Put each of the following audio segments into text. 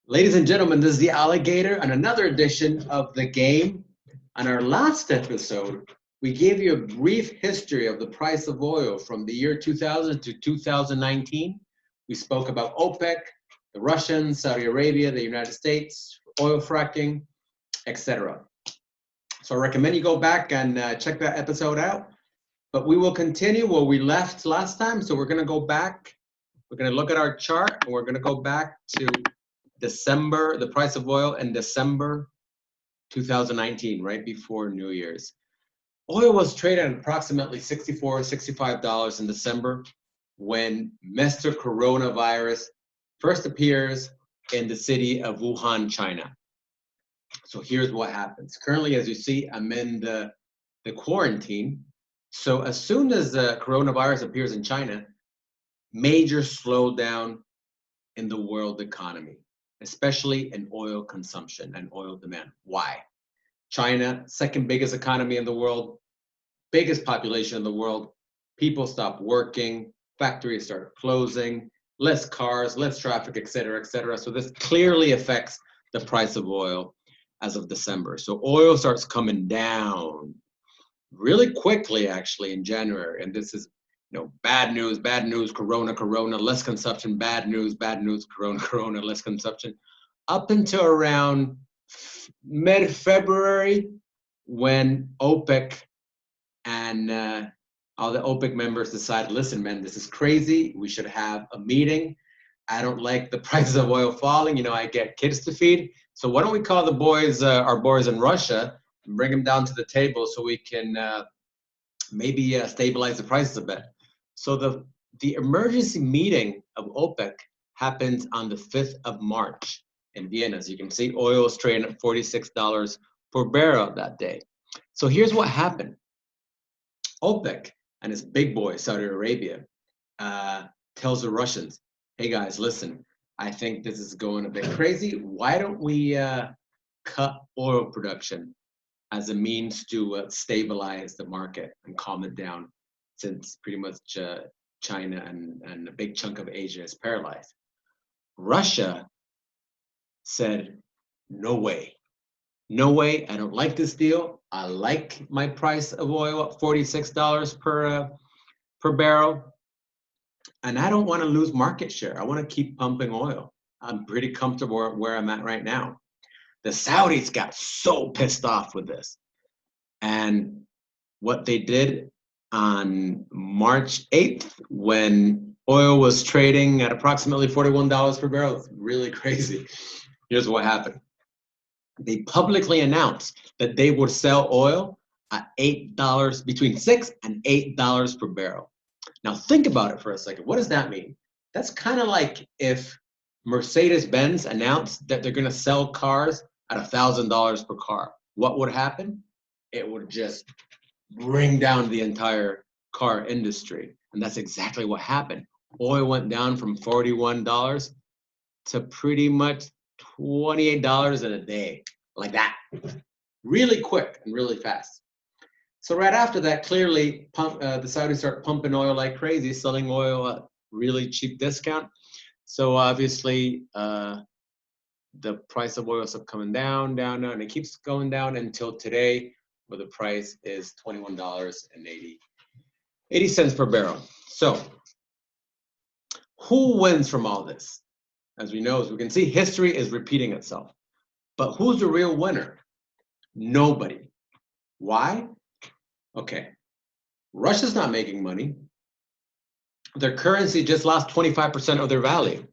Ladies and gentlemen, this is the Alligator and another edition of The Game. On our last episode, we gave you a brief history of the price of oil from the year 2000 to 2019. We spoke about OPEC, the Russians, Saudi Arabia, the United States, oil fracking, etc. So I recommend you go back and check that episode out. But we will continue where we left last time. So we're going to go back. We're going to look at our chart and we're going to go back to December, the price of oil in December 2019, right before New Year's. Oil was traded at approximately $64, $65 in December when Mr. Coronavirus first appears in the city of Wuhan, China. So here's what happens. Currently, as you see, I'm in the quarantine. So as soon as the coronavirus appears in China, major slowdown in the world economy, especially in oil consumption and oil demand. Why? China, second biggest economy in the world, biggest population in the world. People stopped working, factories started closing, less cars, less traffic, et cetera, et cetera. So this clearly affects the price of oil as of December. So oil starts coming down really quickly, actually, in January. And this is bad news, corona, less consumption, bad news, corona, less consumption. Up until around mid-February, when OPEC and all the OPEC members decided, listen, man, this is crazy. We should have a meeting. I don't like the prices of oil falling. I get kids to feed. So why don't we call the boys, our boys in Russia, and bring them down to the table so we can maybe stabilize the prices a bit. So the emergency meeting of OPEC happened on the 5th of March in Vienna. As you can see, oil is trading at $46 per barrel that day. So here's what happened. OPEC and its big boy, Saudi Arabia, tells the Russians, hey guys, listen, I think this is going a bit crazy. Why don't we cut oil production as a means to stabilize the market and calm it down, since pretty much China and a big chunk of Asia is paralyzed. Russia said, no way. No way, I don't like this deal. I like my price of oil at $46 per barrel. And I don't want to lose market share. I want to keep pumping oil. I'm pretty comfortable where I'm at right now. The Saudis got so pissed off with this. And what they did on March 8th, when oil was trading at approximately $41 per barrel, it's really crazy. Here's what happened. They publicly announced that they would sell oil at $8, between $6 and $8 per barrel. Now think about it for a second. What does that mean? That's kind of like if Mercedes-Benz announced that they're going to sell cars at $1,000 per car. What would happen? It would just bring down the entire car industry. And that's exactly what happened. Oil went down from $41 to pretty much $28 in a day, like that. Really quick and really fast. So right after that, clearly, the Saudis start pumping oil like crazy, selling oil at really cheap discount. So obviously, the price of oil is coming down, and it keeps going down until today, where the price is $21.80 per barrel. So who wins from all this? As we know, as we can see, history is repeating itself. But who's the real winner? Nobody. Why? Okay, Russia's not making money. Their currency just lost 25% of their value.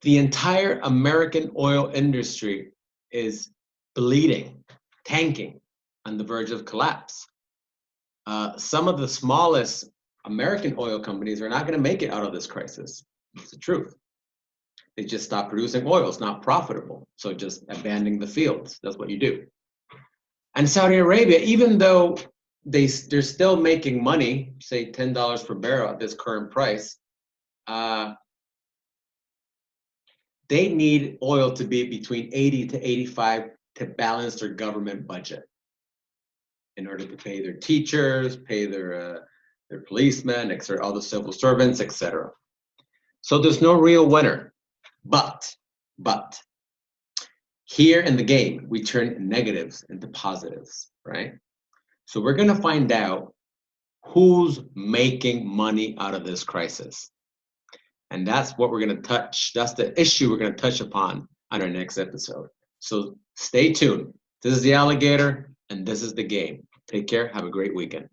The entire American oil industry is bleeding, tanking, on the verge of collapse. Some of the smallest American oil companies are not going to make it out of this crisis. It's the truth. They just stop producing oil. It's not profitable. So just abandoning the fields. That's what you do. And Saudi Arabia, even though they're still making money, say $10 per barrel at this current price, they need oil to be between 80 to 85 to balance their government budget in order to pay their teachers, pay their policemen, all the civil servants, etc. So there's no real winner. But But here in the game, we turn negatives into positives, right? So we're going to find out who's making money out of this crisis. And that's what we're going to touch. That's the issue we're going to touch upon on our next episode. So stay tuned. This is the alligator, and this is the game. Take care. Have a great weekend.